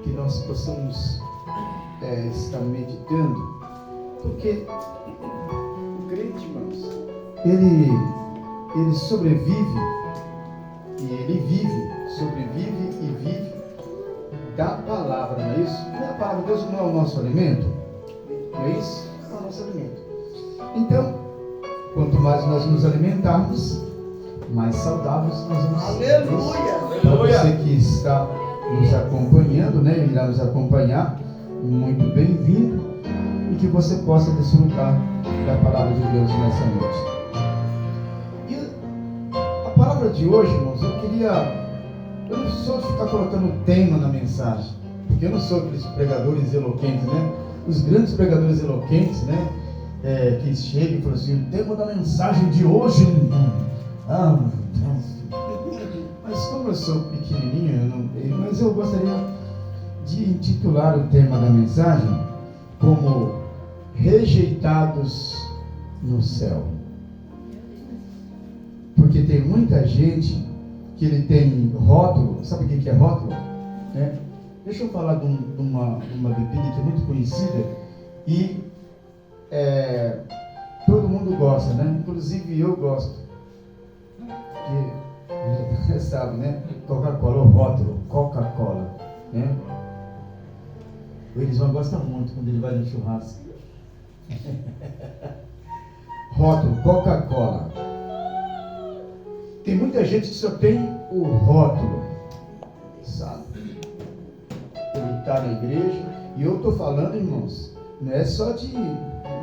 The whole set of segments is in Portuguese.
que nós possamos estar meditando, porque o crente, irmãos, ele sobrevive e ele sobrevive e vive da palavra, não é isso? A palavra de Deus não é o nosso alimento, não é isso? É o nosso alimento. Então, quanto mais nós nos alimentarmos, mais saudáveis nós vamos ser. Aleluia! Para você que está nos acompanhando, né, irá nos acompanhar, muito bem-vindo, e que você possa desfrutar da palavra de Deus nessa noite. E a palavra de hoje, irmãos, eu não sou de ficar colocando tema na mensagem, porque eu não sou aqueles pregadores eloquentes, né? Os grandes pregadores eloquentes, né? Que chegam e falam assim: o tema da mensagem de hoje. Mas como eu sou pequenininho, mas eu gostaria de intitular o tema da mensagem como Rejeitados no Céu. Porque tem muita gente que ele tem rótulo. Sabe o que é rótulo? Deixa eu falar de uma bebida que é muito conhecida e todo mundo gosta, né? Inclusive eu gosto. Porque você sabe, né? Coca-Cola, o rótulo, Coca-Cola, né? O Elisão gosta muito quando ele vai no churrasco. Rótulo, Coca-Cola. Tem muita gente que só tem o rótulo, sabe? Ele está na igreja, e eu estou falando, irmãos, não é só de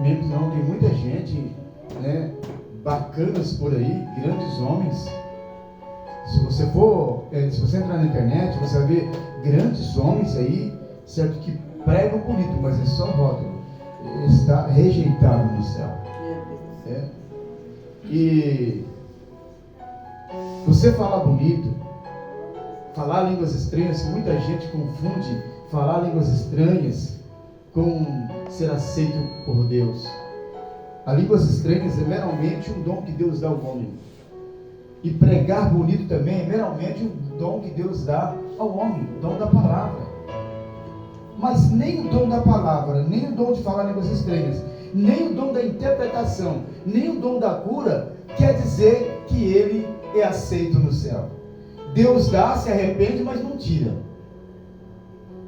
membros, não. Tem muita gente, né, bacanas por aí, grandes homens. Se você entrar na internet, você vai ver grandes homens aí, certo, que pregam bonito, mas é só rótulo. Está rejeitado no céu. E você falar bonito, falar línguas estranhas, muita gente confunde falar línguas estranhas com ser aceito por Deus. As línguas estranhas é meramente um dom que Deus dá ao homem. E pregar bonito também é meramente um dom que Deus dá ao homem, o dom da palavra. Mas nem o dom da palavra, nem o dom de falar línguas estranhas, nem o dom da interpretação, nem o dom da cura, quer dizer que ele é aceito no céu. Deus dá, se arrepende, mas não tira.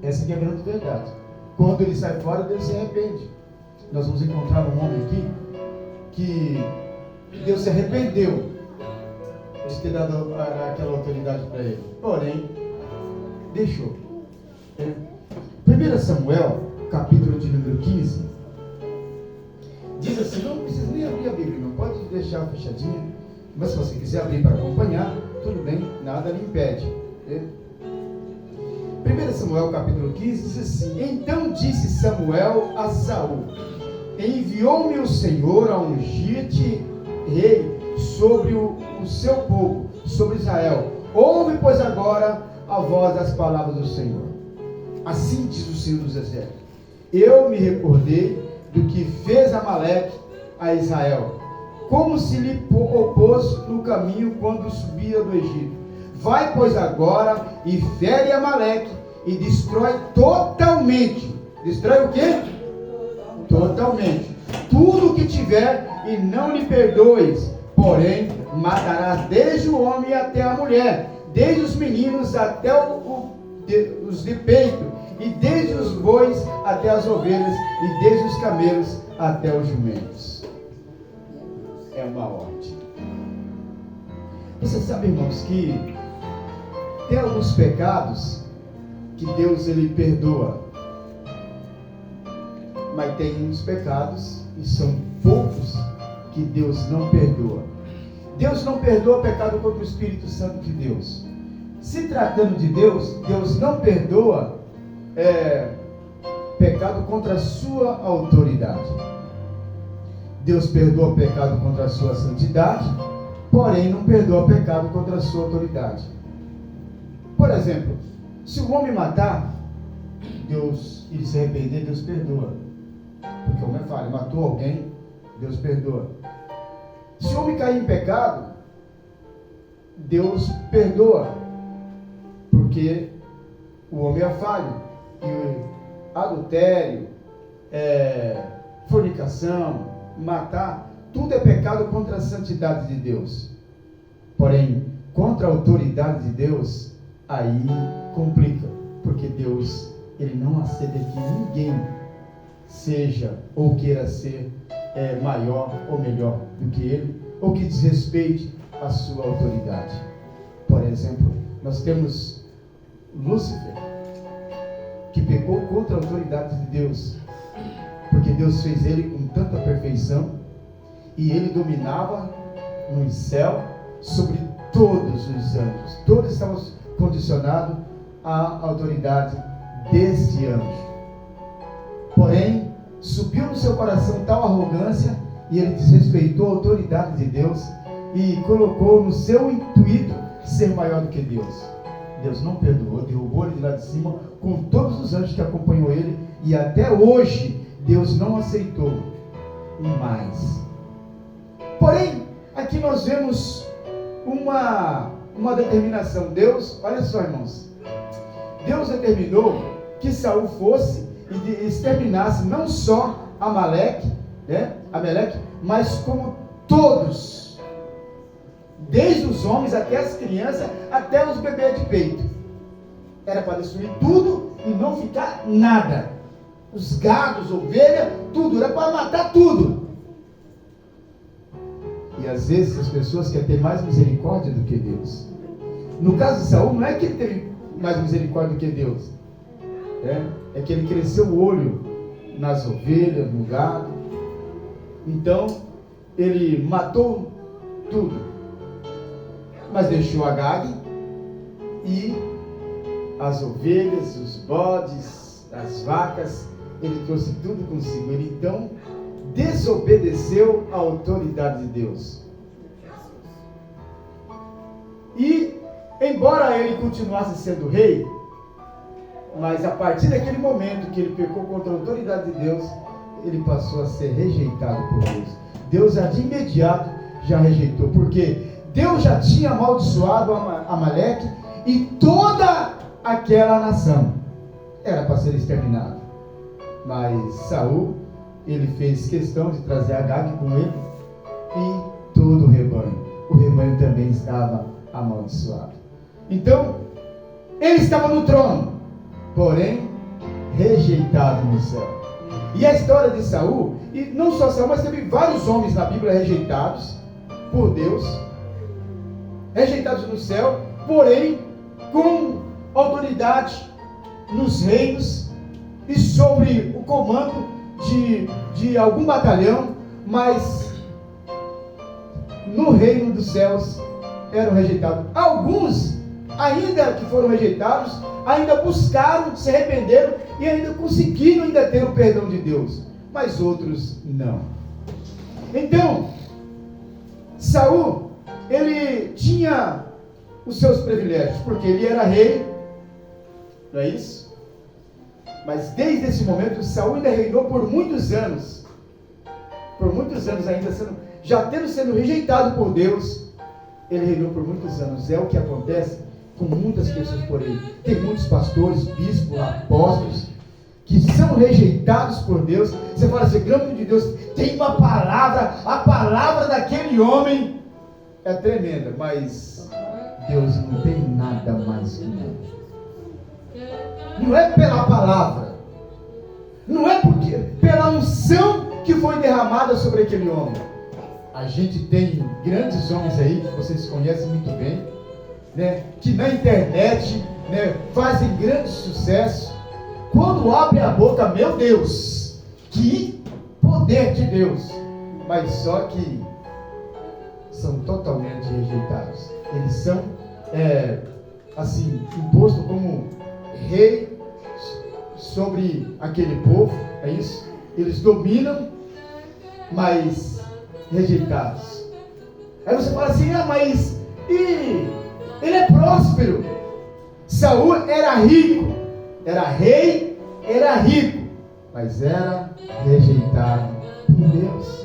Essa aqui é a grande verdade. Quando ele sai fora, Deus se arrepende. Nós vamos encontrar um homem aqui que Deus se arrependeu de ter dado aquela autoridade para ele. Porém, deixou. 1 Samuel, capítulo de número 15, diz assim, não precisa nem abrir a Bíblia, não pode deixar fechadinha, mas se você quiser abrir para acompanhar, tudo bem, nada lhe impede. 1 Samuel, capítulo 15, diz assim: então disse Samuel a Saul: enviou-me o Senhor a ungir-te rei sobre o seu povo, sobre Israel. Ouve, pois, agora a voz das palavras do Senhor. Assim diz o Senhor dos Exércitos: eu me recordei do que fez Amaleque a Israel, como se lhe opôs no caminho quando subia do Egito. Vai, pois, agora e fere Amaleque e destrói totalmente. Destrói o quê? Totalmente. Tudo o que tiver, e não lhe perdoes. Porém, matarás desde o homem até a mulher, desde os meninos até os de peito, e desde os bois até as ovelhas, e desde os camelos até os jumentos. É uma ordem. Você sabe, irmãos, que tem alguns pecados que Deus ele perdoa, mas tem uns pecados, e são poucos, que Deus não perdoa. Deus não perdoa pecado contra o Espírito Santo de Deus. Se tratando de Deus, Deus não perdoa pecado contra a sua autoridade. Deus perdoa pecado contra a sua santidade, porém não perdoa pecado contra a sua autoridade. Por exemplo, se o homem matar, Deus, ele se arrepender, Deus perdoa. Porque o homem falha, matou alguém, Deus perdoa. Se o homem cair em pecado, Deus perdoa. Porque o homem é falho. e adultério, fornicação, matar, tudo é pecado contra a santidade de Deus. Porém, contra a autoridade de Deus, aí complica, porque Deus, Ele não aceita que ninguém seja ou queira ser maior ou melhor do que Ele, ou que desrespeite a sua autoridade. Por exemplo, nós temos Lúcifer, que pecou contra a autoridade de Deus, porque Deus fez ele com tanta perfeição, e ele dominava no céu sobre todos os anjos. Todos estavam condicionados à autoridade deste anjo. Porém, subiu no seu coração tal arrogância, e ele desrespeitou a autoridade de Deus, e colocou no seu intuito ser maior do que Deus. Deus não perdoou, derrubou ele de lá de cima, com todos os anjos que acompanhou ele, e até hoje, Deus não aceitou mais. Porém, aqui nós vemos uma determinação. Deus, olha só, irmãos, Deus determinou que Saul fosse e exterminasse não só Amaleque, mas como todos, desde os homens até as crianças, até os bebês de peito. Era para destruir tudo e não ficar nada. Os gados, ovelhas, tudo, era para matar tudo. E às vezes as pessoas querem ter mais misericórdia do que Deus. No caso de Saul, não é que ele teve mais misericórdia do que Deus, é que ele cresceu o olho nas ovelhas, no gado. Então ele matou tudo, mas deixou Agag e as ovelhas, os bodes, as vacas. Ele trouxe tudo consigo. Ele então desobedeceu à autoridade de Deus. E, embora ele continuasse sendo rei, mas a partir daquele momento que ele pecou contra a autoridade de Deus, ele passou a ser rejeitado por Deus. Deus de imediato já rejeitou, porque Deus já tinha amaldiçoado Amaleque e toda aquela nação. Era para ser exterminado. Mas Saul, ele fez questão de trazer Agag com ele e todo o rebanho. O rebanho também estava amaldiçoado. Então, ele estava no trono, porém rejeitado no céu. E a história de Saul, e não só Saul, mas teve vários homens na Bíblia rejeitados por Deus, rejeitados no céu, porém com autoridade nos reinos e sobre o comando de algum batalhão, mas no reino dos céus eram rejeitados. Alguns, ainda que foram rejeitados, ainda buscaram, se arrependeram e ainda conseguiram ainda ter o perdão de Deus, mas outros não. Então, Saul, ele tinha os seus privilégios, porque ele era rei, não é isso? Mas desde esse momento, Saul ainda reinou por muitos anos ainda já tendo sido rejeitado por Deus, ele reinou por muitos anos. É o que acontece com muitas pessoas por aí. Tem muitos pastores, bispos, apóstolos, que são rejeitados por Deus. Você fala assim, grande de Deus, tem uma palavra, a palavra daquele homem é tremenda, mas Deus não tem nada mais que nada. Não é pela palavra, não é porque pela unção que foi derramada sobre aquele homem. A gente tem grandes homens aí que vocês conhecem muito bem, que na internet fazem grande sucesso. Quando abre a boca, meu Deus, que poder de Deus, mas só que são totalmente rejeitados. Eles são assim, impostos como rei sobre aquele povo, é isso? Eles dominam, mas rejeitados. Aí você fala assim, mas ele é próspero. Saul era rico, era rei, era rico, mas era rejeitado por Deus.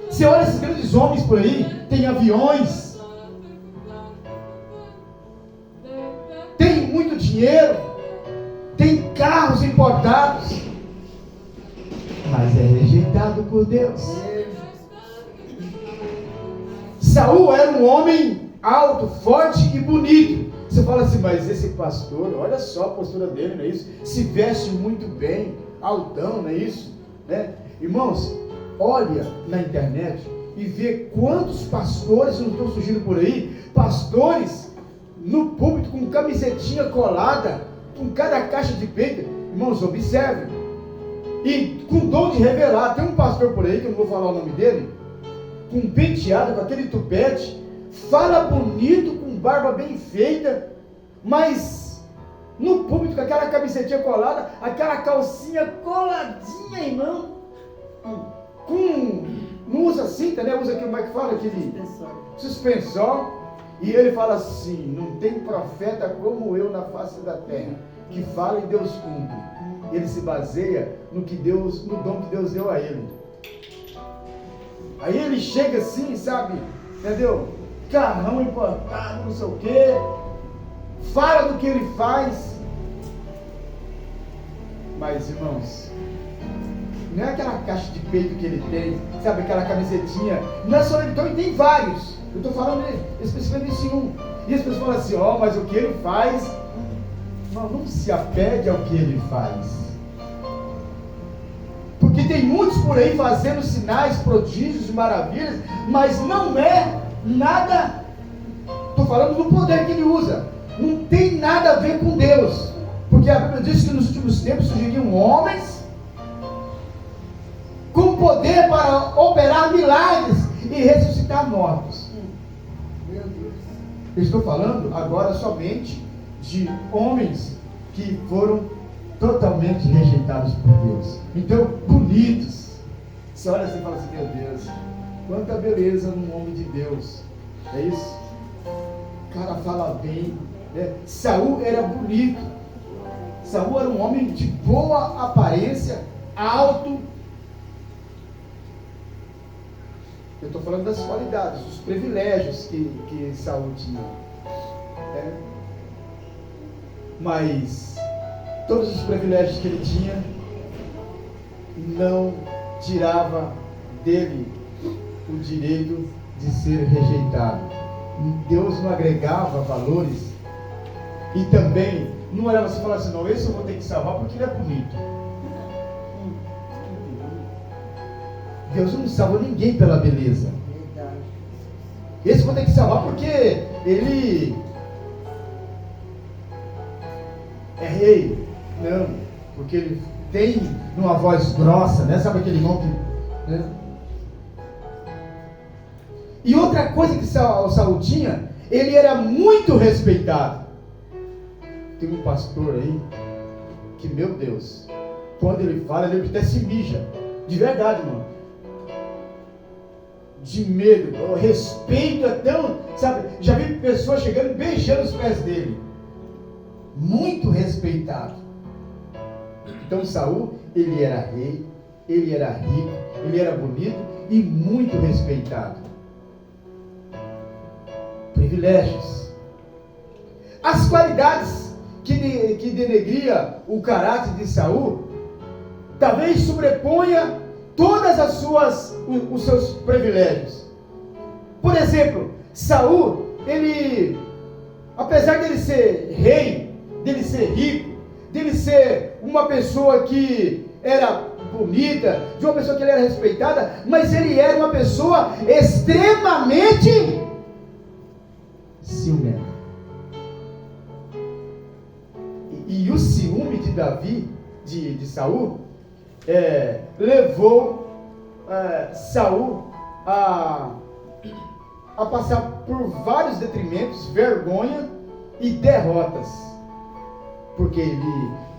Você olha esses grandes homens por aí, tem aviões, tem muito dinheiro, deportados, mas é rejeitado por Deus. Saul era um homem alto, forte e bonito. Você fala assim, mas esse pastor, olha só a postura dele, não é isso? Se veste muito bem, altão, não é isso? Né? Irmãos, olha na internet e vê quantos pastores não estão surgindo por aí, pastores no púlpito com camisetinha colada, com cada caixa de peito. Irmãos, observem, e com dom de revelar. Tem um pastor por aí, que eu não vou falar o nome dele, com um penteado, com aquele tupete, fala bonito, com barba bem feita, mas no púlpito com aquela camisetinha colada, aquela calcinha coladinha, irmão, não usa cinta, né? Usa aquele, como é que fala? Aquele suspensor. E ele fala assim, não tem profeta como eu na face da terra, que fala e Deus cumpre. Ele se baseia no dom que Deus deu a ele. Aí ele chega assim, sabe, entendeu? Carrão importado, não sei o quê, fala do que ele faz. Mas, irmãos, não é aquela caixa de peito que ele tem, sabe, aquela camisetinha, não é só ele, então ele tem vários. Eu estou falando especificamente em um. E as pessoas falam assim, mas o que ele faz, não se apegue ao que ele faz. Porque tem muitos por aí fazendo sinais, prodígios e maravilhas, mas não é nada, estou falando do poder que ele usa, não tem nada a ver com Deus. Porque a Bíblia diz que nos últimos tempos surgiriam homens com poder para operar milagres e ressuscitar mortos. Meu Deus. Eu estou falando agora somente de homens que foram totalmente rejeitados por Deus. Então, bonitos. Você olha assim e fala assim, meu Deus, quanta beleza num homem de Deus. É isso? O cara fala bem, né? Saul era bonito. Saul era um homem de boa aparência, alto. Eu estou falando das qualidades, dos privilégios que Saul tinha. Né? Mas todos os privilégios que ele tinha não tirava dele o direito de ser rejeitado. Deus não agregava valores e também não era você falar assim, não, esse eu vou ter que salvar porque ele é bonito. Deus não salvou ninguém pela beleza. Esse eu vou ter que salvar porque ele é rei. Não, porque ele tem uma voz grossa, né? Sabe aquele irmão que... Né? E outra coisa que Saul tinha, ele era muito respeitado. Tem um pastor aí, que meu Deus, quando ele fala, ele até se mija. De verdade, mano. De medo, o respeito é tão, sabe, já vi pessoas chegando e beijando os pés dele. Muito respeitado. Então Saul, ele era rei, ele era rico, ele era bonito e muito respeitado. Privilégios. As qualidades que denegria o caráter de Saul, talvez sobreponha todas os seus privilégios. Por exemplo, Saul, ele, apesar dele ser rei, dele ser rico, dele ser uma pessoa que era bonita, de uma pessoa que ele era respeitada, mas ele era uma pessoa extremamente ciumenta. E o ciúme de Davi, de Saul, levou Saul a passar por vários detrimentos, vergonha e derrotas, porque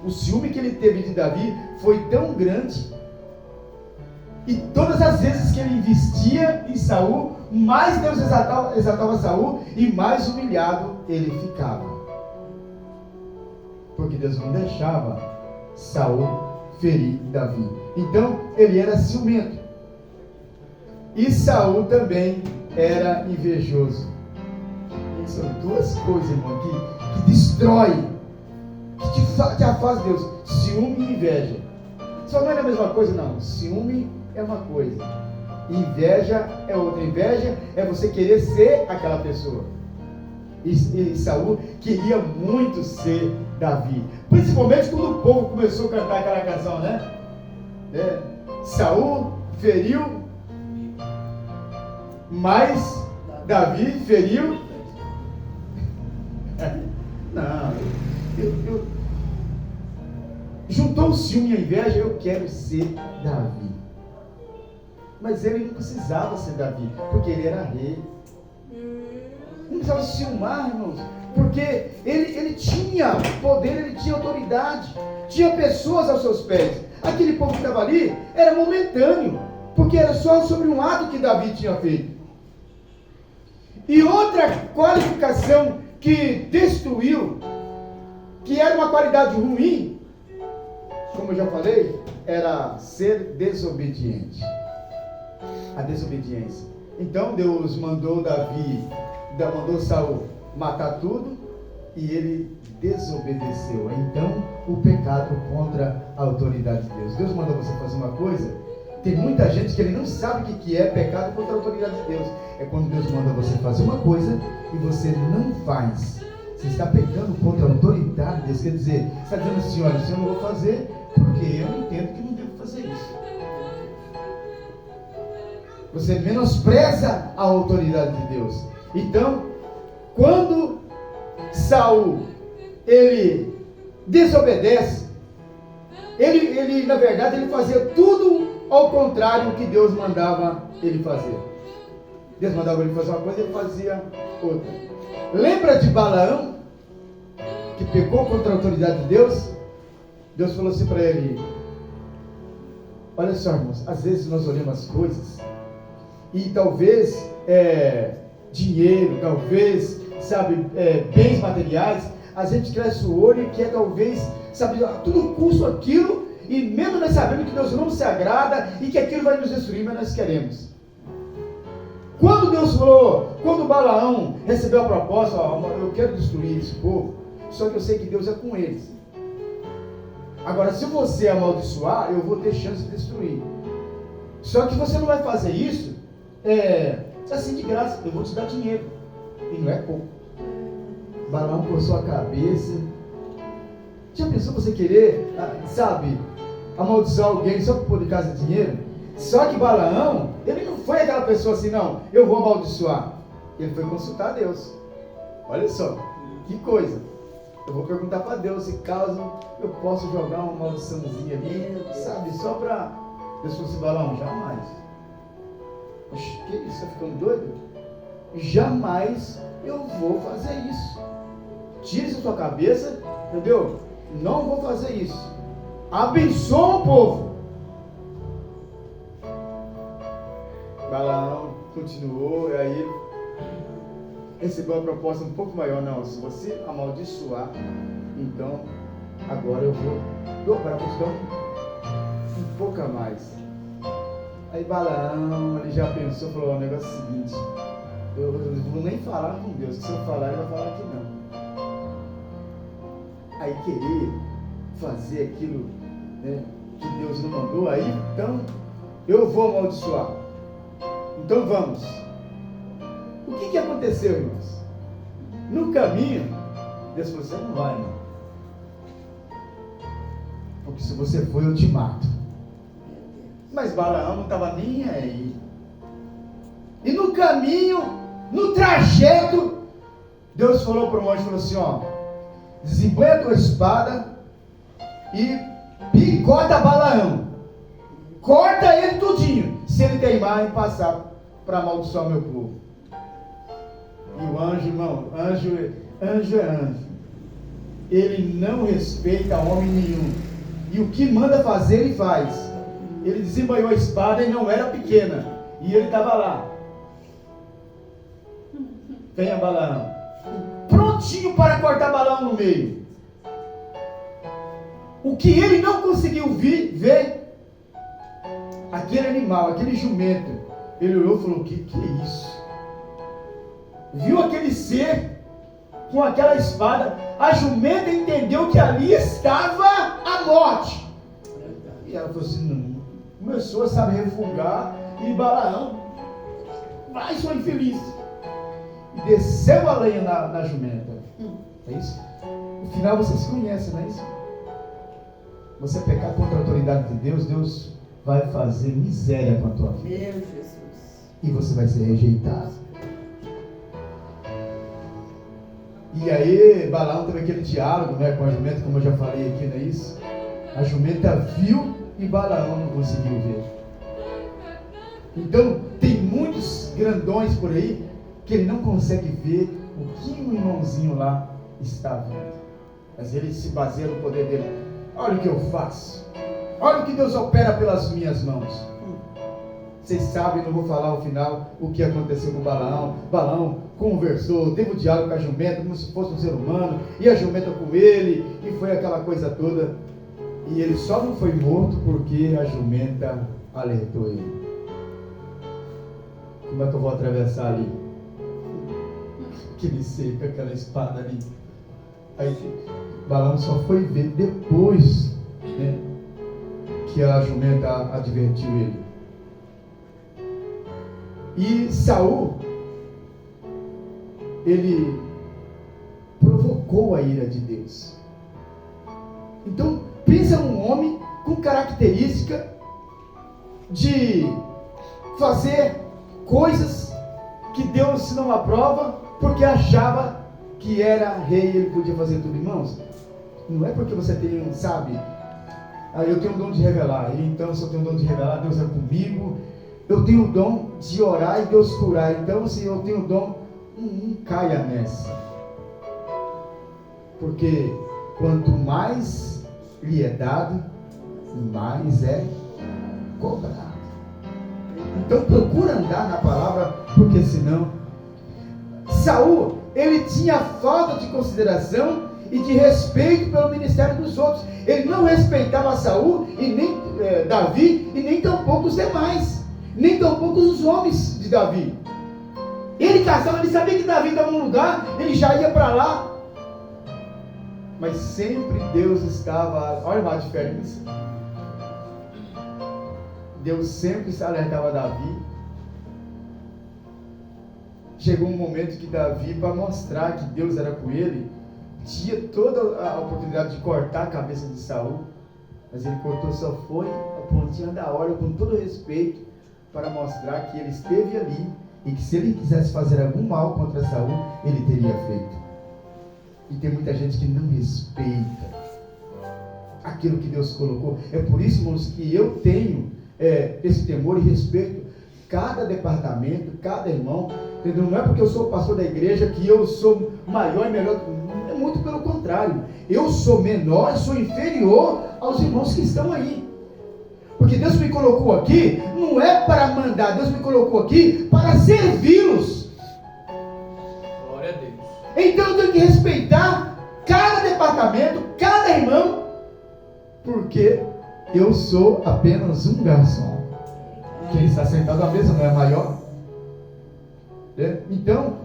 o ciúme que ele teve de Davi foi tão grande, e todas as vezes que ele investia em Saul, mais Deus exaltava Saul e mais humilhado ele ficava, porque Deus não deixava Saul ferir Davi. Então ele era ciumento. E Saul também era invejoso. E são duas coisas, irmão, que destrói, que te te afasta de Deus. Ciúme e inveja. Só não é a mesma coisa, não. Ciúme é uma coisa. Inveja é outra. Inveja é você querer ser aquela pessoa. E Saul queria muito ser Davi. Principalmente quando o povo começou a cantar aquela canção, né? Saul feriu, mas Davi feriu. Não, juntou o ciúme e a inveja. Eu quero ser Davi. Mas ele não precisava ser Davi, porque ele era rei. Não precisava se ciumar, irmãos, porque ele tinha poder, ele tinha autoridade, tinha pessoas aos seus pés. Aquele povo que estava ali era momentâneo, porque era só sobre um ato que Davi tinha feito. E outra qualificação que destruiu, que era uma qualidade ruim, como eu já falei, era ser desobediente. A desobediência. Então Deus mandou Saul matar tudo, e ele desobedeceu. Então o pecado contra a autoridade de Deus. Deus mandou você fazer uma coisa. Tem muita gente que ele não sabe o que é pecado contra a autoridade de Deus. É quando Deus manda você fazer uma coisa e você não faz. Você está pecando contra a autoridade de Deus. Quer dizer, você está dizendo assim: olha, eu não vou fazer porque eu entendo que não devo fazer isso. Você menospreza a autoridade de Deus. Então, quando Saul ele desobedece, ele na verdade ele fazia tudo ao contrário do que Deus mandava ele fazer. Deus mandava ele fazer uma coisa e ele fazia outra. Lembra de Balaão, que pecou contra a autoridade de Deus? Deus falou assim para ele: olha só, irmãos, às vezes nós olhamos as coisas e talvez dinheiro, talvez, bens materiais, a gente cresce o olho e quer talvez, a todo custo aquilo, e mesmo nós sabemos que Deus não se agrada e que aquilo vai nos destruir, mas nós queremos. Quando Deus falou, quando Balaão recebeu a proposta: eu quero destruir esse povo, só que eu sei que Deus é com eles. Agora, se você amaldiçoar, eu vou ter chance de destruir. Só que você não vai fazer isso assim de graça, eu vou te dar dinheiro. E não é pouco. Balaão coçou a cabeça. Já pensou você querer, amaldiçoar alguém só por causa de dinheiro? Só que Balaão, ele não foi aquela pessoa assim: não, eu vou amaldiçoar. Ele foi consultar Deus. Olha só, que coisa. Eu vou perguntar para Deus se caso eu posso jogar uma maldiçãozinha ali, só para... Deus falou assim: Balaão, jamais. Oxe, que isso? Está ficando doido? Jamais eu vou fazer isso. Tira isso da sua cabeça, entendeu? Não vou fazer isso. Abençoa o povo. Balaão continuou, e aí recebeu uma proposta um pouco maior. Não, se você amaldiçoar, então agora eu vou dobrar, vou te dar um pouco a mais. Aí Balaão, ele já pensou, falou: o negócio é o seguinte, eu vou nem falar com Deus, que se eu falar, ele vai falar que não. Aí querer fazer aquilo, que Deus não mandou, aí então eu vou amaldiçoar. Então vamos. O que aconteceu, irmãos? No caminho, Deus falou: você não vai, não. Porque se você for, eu te mato. Mas Balaão não estava nem aí. E no caminho, no trajeto, Deus falou para o anjo, falou assim: desembanha a tua espada e picota Balaão. Corta ele tudinho, se ele teimar em passar para amaldiçoar o meu povo. E o anjo, irmão, anjo é anjo. Ele não respeita homem nenhum. E o que manda fazer, ele faz. Ele desembanhou a espada e não era pequena. E ele estava lá. Venha Balaão. Prontinho para cortar Balaão no meio. O que ele não conseguiu ver, aquele animal, aquele jumento, ele olhou e falou: o que é isso? Viu aquele ser com aquela espada, a jumenta entendeu que ali estava a morte. E ela falou assim, não. Começou a saber refugar, e Balaão, vai, sua infeliz. E desceu a lenha na jumenta. É isso? No final você se conhece, não é isso? Você pecar contra a autoridade de Deus, Deus vai fazer miséria com a tua vida. Meu Jesus. E você vai ser rejeitado. E aí, Balaão teve aquele diálogo, né, com a jumenta, como eu já falei aqui, não é isso? A jumenta viu e Balaão não conseguiu ver. Então, tem muitos grandões por aí que ele não consegue ver o que o irmãozinho lá está vendo. Mas ele se baseia no poder dele. Olha o que eu faço. Olha o que Deus opera pelas minhas mãos. Vocês sabem, não vou falar ao final o que aconteceu com Balaão. Balaão conversou, teve um diálogo com a jumenta, como se fosse um ser humano, e a jumenta com ele, e foi aquela coisa toda. E ele só não foi morto porque a jumenta alertou ele. Como é que eu vou atravessar ali? Aquele seco, aquela espada ali. Aí Balaão só foi ver depois, né, que a jumenta advertiu ele. E Saul, ele provocou a ira de Deus. Então, pensa num homem com característica de fazer coisas que Deus não aprova, porque achava que era rei e ele podia fazer tudo. Irmãos, não é porque você tem, sabe, eu tenho o dom de revelar, e então se eu tenho o dom de revelar, Deus é comigo. Eu tenho o dom de orar e Deus curar. Então, se eu tenho o dom, não caia nessa. Porque quanto mais lhe é dado, mais é cobrado. Então, procura andar na palavra, porque senão... Saul, ele tinha falta de consideração e de respeito pelo ministério dos outros. Ele não respeitava Saul, e nem Davi, e nem tampouco os demais. Nem tampouco os homens de Davi. Ele caçava, ele sabia que Davi estava num lugar, ele já ia para lá. Mas sempre Deus estava, olha a diferença. Deus sempre se alertava a Davi. Chegou um momento que Davi, para mostrar que Deus era com ele, tinha toda a oportunidade de cortar a cabeça de Saul, mas ele cortou, só foi a pontinha da hora, com todo respeito, para mostrar que ele esteve ali e que se ele quisesse fazer algum mal contra Saul, ele teria feito. E tem muita gente que não respeita aquilo que Deus colocou. É por isso, irmãos, que eu tenho esse temor e respeito cada departamento, cada irmão. Entendeu? Não é porque eu sou pastor da igreja que eu sou maior e melhor. É muito pelo contrário. Eu sou menor, sou inferior aos irmãos que estão aí. Porque Deus me colocou aqui, não é para mandar, Deus me colocou aqui para servi-los. Glória a Deus. Então eu tenho que respeitar cada departamento, cada irmão, porque eu sou apenas um garçom. Quem está sentado à mesa não é maior. Então,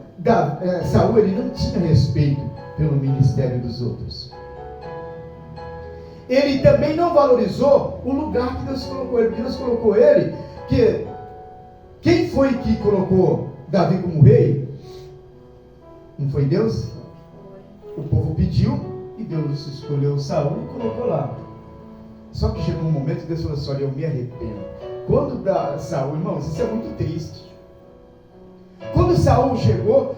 Saul, ele não tinha respeito pelo ministério dos outros. Ele também não valorizou o lugar que Deus colocou ele, porque Deus colocou ele, que quem foi que colocou Davi como rei? Não foi Deus? O povo pediu e Deus escolheu Saul e colocou lá. Só que chegou um momento que Deus falou assim: olha, eu me arrependo. Quando Saul, irmãos, isso é muito triste. Quando Saul chegou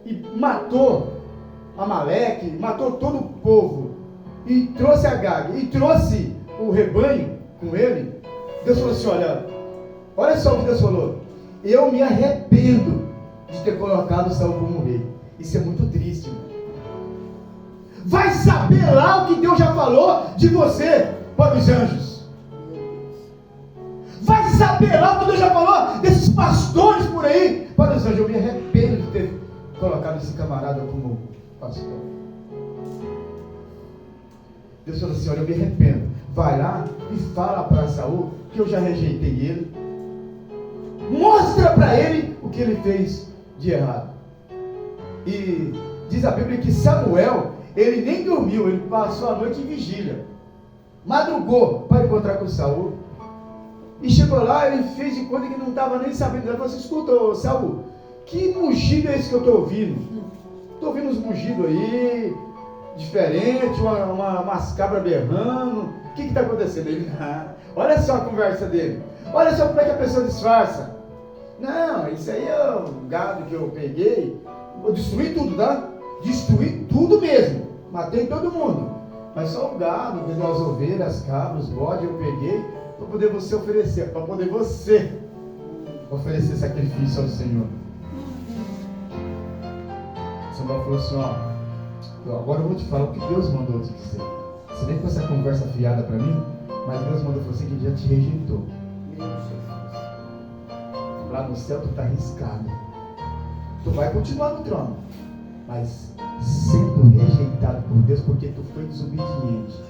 e matou Amaleque, matou todo o povo, e trouxe Agag, e trouxe o rebanho com ele, Deus falou assim: olha só o que Deus falou, eu me arrependo de ter colocado Saul como rei. Isso é muito triste, irmão. Vai saber lá o que Deus já falou de você para os anjos. Vai saber lá o que Deus já falou desses pastores por aí para os anjos. Eu me arrependo de ter colocado esse camarada como pastor. Deus falou assim: olha, eu me arrependo. Vai lá e fala para Saul que eu já rejeitei ele. Mostra para ele o que ele fez de errado. E diz a Bíblia que Samuel, ele nem dormiu, ele passou a noite em vigília. Madrugou para encontrar com Saul. E chegou lá, ele fez de conta que não estava nem sabendo. Ele falou assim: escuta, Saul, que mugido é esse que eu estou ouvindo? Estou ouvindo uns mugidos aí, diferente, umas cabras berrando. O que está acontecendo? Ele, olha só a conversa dele. Olha só como é que a pessoa disfarça. Não, isso aí é o gado que eu peguei. Eu destruí tudo, tá? Destruí tudo mesmo. Matei todo mundo. Mas só o gado, as ovelhas, as cabras, os bodes eu peguei para poder você oferecer. Para poder você oferecer sacrifício ao Senhor. Samuel falou assim: ó, agora eu vou te falar o que Deus mandou te dizer. Você vem com essa conversa fiada para mim, mas Deus mandou você que ele já te rejeitou. Lá no céu tu está arriscado. Tu vai continuar no trono, mas sendo rejeitado por Deus porque tu foi desobediente.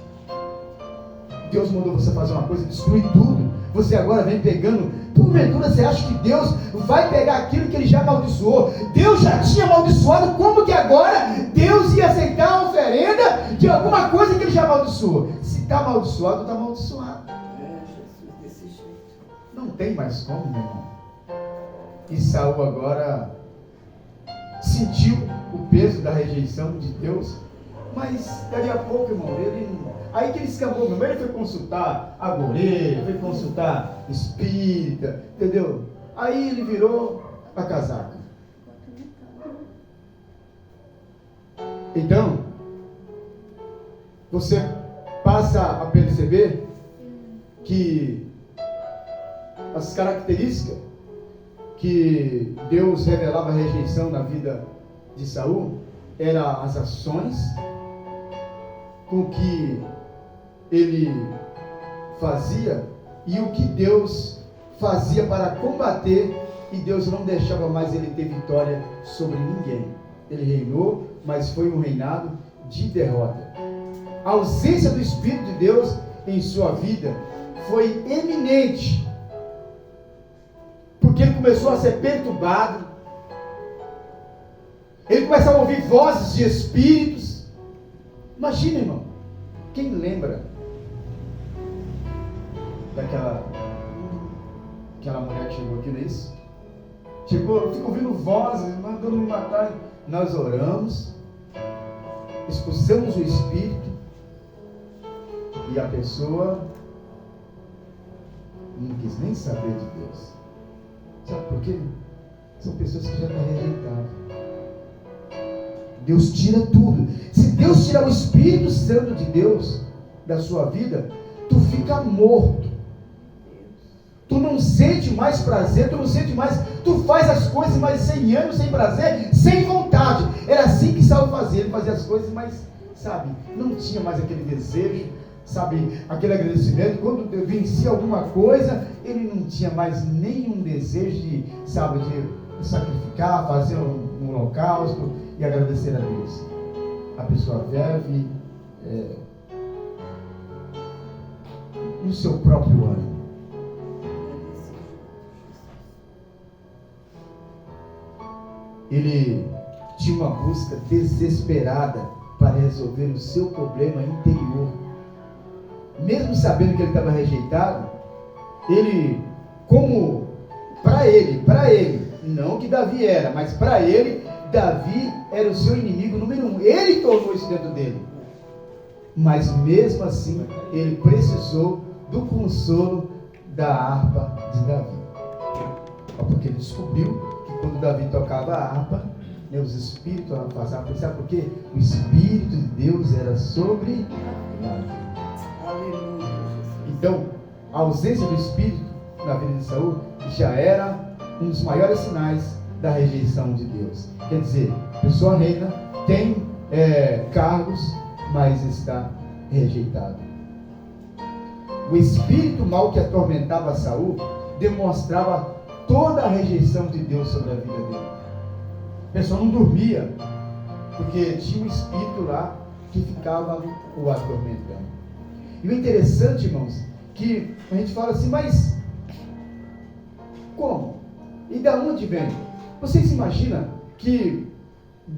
Deus mandou você fazer uma coisa, destruir tudo. Você agora vem pegando. Porventura você acha que Deus vai pegar aquilo que ele já amaldiçoou? Deus já tinha amaldiçoado. Como que agora Deus ia aceitar a oferenda de alguma coisa que ele já amaldiçoou? Se está amaldiçoado, está amaldiçoado. Jesus, desse jeito. Não tem mais como, meu irmão. E Saul agora sentiu o peso da rejeição de Deus, mas daqui a pouco, irmão, aí que ele escapou, meu irmão, ele foi consultar agoureiro, foi consultar espírita, entendeu? Aí ele virou a casaca. Então, você passa a perceber que as características que Deus revelava a rejeição na vida de Saul eram as ações com que ele fazia e o que Deus fazia para combater, e Deus não deixava mais ele ter vitória sobre ninguém. Ele reinou, mas foi um reinado de derrota. A ausência do Espírito de Deus em sua vida foi eminente, porque ele começou a ser perturbado, ele começou a ouvir vozes de espíritos. Imagina, irmão, quem lembra daquela mulher que chegou aqui, não é isso? Chegou, fica ouvindo vozes, mandando me matar. Nós oramos, expulsamos o espírito, e a pessoa não quis nem saber de Deus. Sabe por quê? São pessoas que já estão rejeitadas. Deus tira tudo. Se Deus tirar o Espírito Santo de Deus da sua vida, tu fica morto. Tu não sente mais prazer, tu não sente mais, tu faz as coisas, mas sem ânimo, sem prazer, sem vontade. Era assim que Saul fazia, ele fazia as coisas, mas, sabe, não tinha mais aquele desejo, sabe, aquele agradecimento. Quando vencia alguma coisa, ele não tinha mais nenhum desejo de, sabe, de sacrificar, fazer um holocausto e agradecer a Deus. A pessoa vive no seu próprio ânimo. Ele tinha uma busca desesperada para resolver o seu problema interior. Mesmo sabendo que ele estava rejeitado, ele, como para ele, não que Davi era, mas para ele, Davi era o seu inimigo número 1. Ele tornou isso dentro dele. Mas mesmo assim, ele precisou do consolo da harpa de Davi. Porque ele descobriu que quando Davi tocava a harpa, os espíritos passavam. Sabe por quê? O Espírito de Deus era sobre Davi. Então, a ausência do Espírito na vida de Saul já era um dos maiores sinais da rejeição de Deus. Quer dizer, a pessoa reina, tem cargos, mas está rejeitado. O espírito mau que atormentava Saul demonstrava toda a rejeição de Deus sobre a vida dele. A pessoa não dormia, porque tinha um espírito lá que ficava o atormentando. E o interessante, irmãos, que a gente fala assim, mas como? E da onde vem? Vocês imaginam que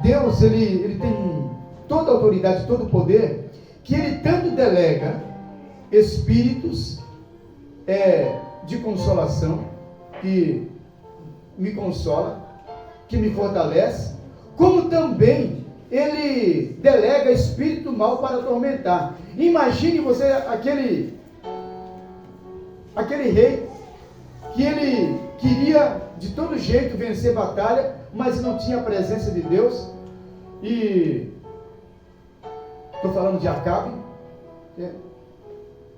Deus, ele tem toda a autoridade, todo o poder, que ele tanto delega espíritos de consolação, que me consola, que me fortalece, como também ele delega espírito mal para atormentar. Imagine você aquele rei que ele queria de todo jeito vencer batalha, mas não tinha a presença de Deus. E estou falando de Acabe.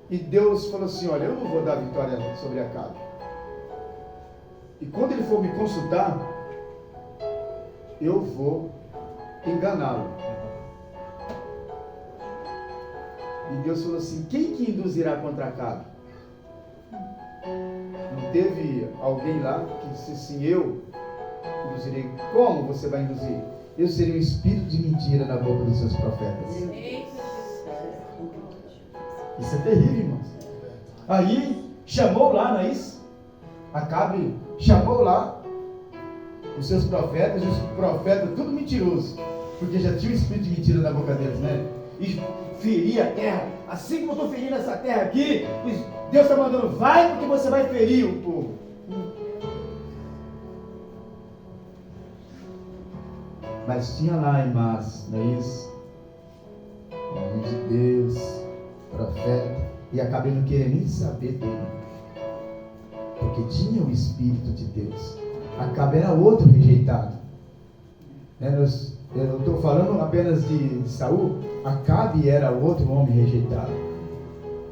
E Deus falou assim: olha, eu não vou dar vitória sobre Acabe. E quando ele for me consultar, eu vou enganá-lo. E Deus falou assim: quem que induzirá contra Acabe? Não teve alguém lá que disse assim: eu induzirei? Como você vai induzir? Eu serei um espírito de mentira na boca dos seus profetas. Isso é terrível, irmãos. Aí chamou lá, não é isso? Acabe chamou lá os seus profetas, e os profetas tudo mentiroso, porque já tinha um espírito de mentira na boca deles, né? E ferir a terra, assim como eu estou ferindo essa terra aqui, Deus está mandando: vai, porque você vai ferir o povo. Mas tinha lá em Mas, não é isso? Homem de Deus, profeta, e acabei não querendo nem saber dele, porque tinha o Espírito de Deus. Acabe era outro rejeitado. Eu não estou falando apenas de Saul. Acabe era outro homem rejeitado.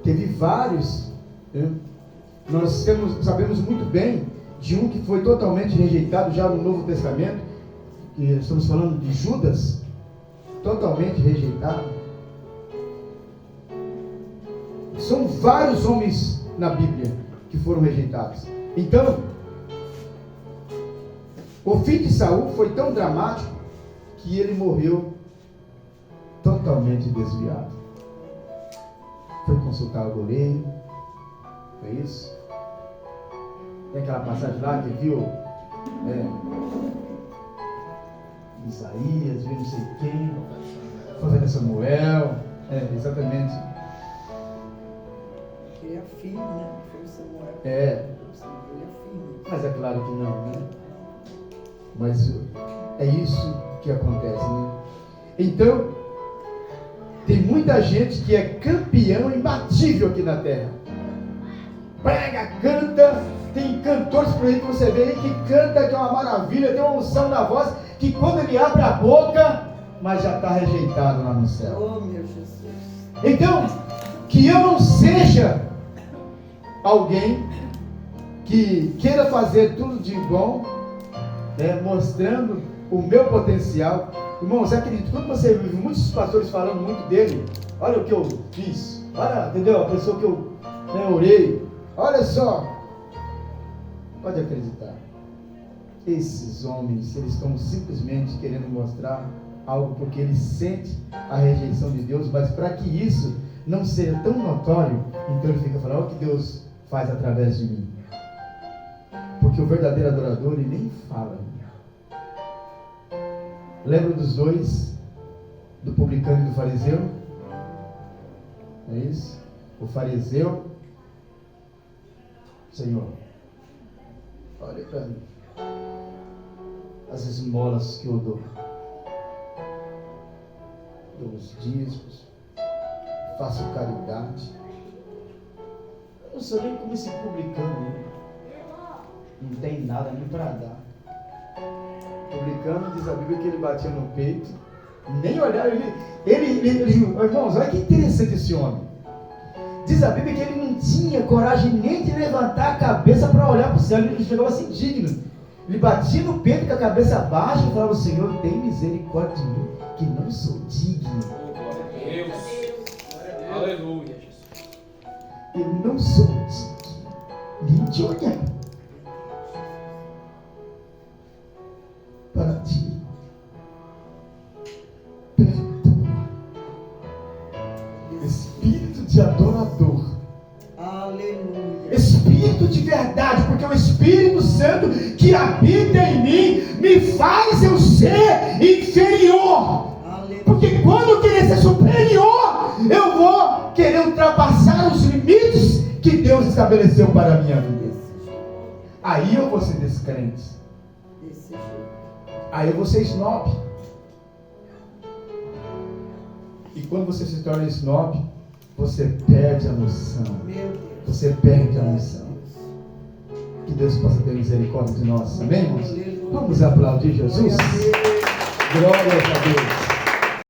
Teve vários. Nós sabemos muito bem de um que foi totalmente rejeitado já no Novo Testamento, que estamos falando de Judas, totalmente rejeitado. São vários homens na Bíblia que foram rejeitados. Então, o fim de Saul foi tão dramático que ele morreu totalmente desviado. Foi consultar o goleiro, foi isso? Tem aquela passagem lá que viu Isaías, viu não sei quem, profeta Samuel, exatamente. Que é filho, né? Foi o Samuel. Ele é filho. Mas é claro que não, né? Mas é isso que acontece, né? Então, tem muita gente que é campeão imbatível aqui na terra. Prega, canta, tem cantores por aí que você vê aí que canta, que é uma maravilha, tem uma unção na voz, que quando ele abre a boca, mas já está rejeitado lá no céu. Oh, meu Jesus. Então, que eu não seja alguém que queira fazer tudo de bom, mostrando o meu potencial. Irmãos, acredito, quando você vive muitos pastores falando muito dele, olha o que eu fiz, olha, entendeu? A pessoa que eu orei, olha só, pode acreditar, esses homens, eles estão simplesmente querendo mostrar algo porque eles sentem a rejeição de Deus, mas para que isso não seja tão notório, então ele fica falando: olha o que Deus faz através de mim. Porque o verdadeiro adorador, ele nem fala. Lembra dos dois, do publicano e do fariseu? É isso? O fariseu: Senhor, olha para mim, as esmolas que eu dou os dízimos, faço caridade. Eu não sou nem como esse publicano, né? Não tem nada nem para dar. Publicano, diz a Bíblia que ele batia no peito, nem olhava, irmãos, olha que interessante esse homem. Diz a Bíblia que ele não tinha coragem nem de levantar a cabeça para olhar para o céu, ele chegava assim digno. Ele batia no peito com a cabeça baixa e falava: Senhor, tem misericórdia de mim, que não sou digno. Glória a Deus. Aleluia, Jesus. Eu não sou digno nem de olhar para ti. Perdoa. Espírito de adorador. Aleluia. Espírito Espírito de verdade, porque o Espírito Santo que habita em mim me faz eu ser inferior. Porque quando eu querer ser superior, eu vou querer ultrapassar os limites que Deus estabeleceu para a minha vida. Aí eu vou ser descrente. Aí eu vou ser snob. E quando você se torna snob, você perde a noção. Você perde a noção. Que Deus possa ter misericórdia de nós. Amém, irmãos? Vamos aplaudir Jesus. Glória a Deus.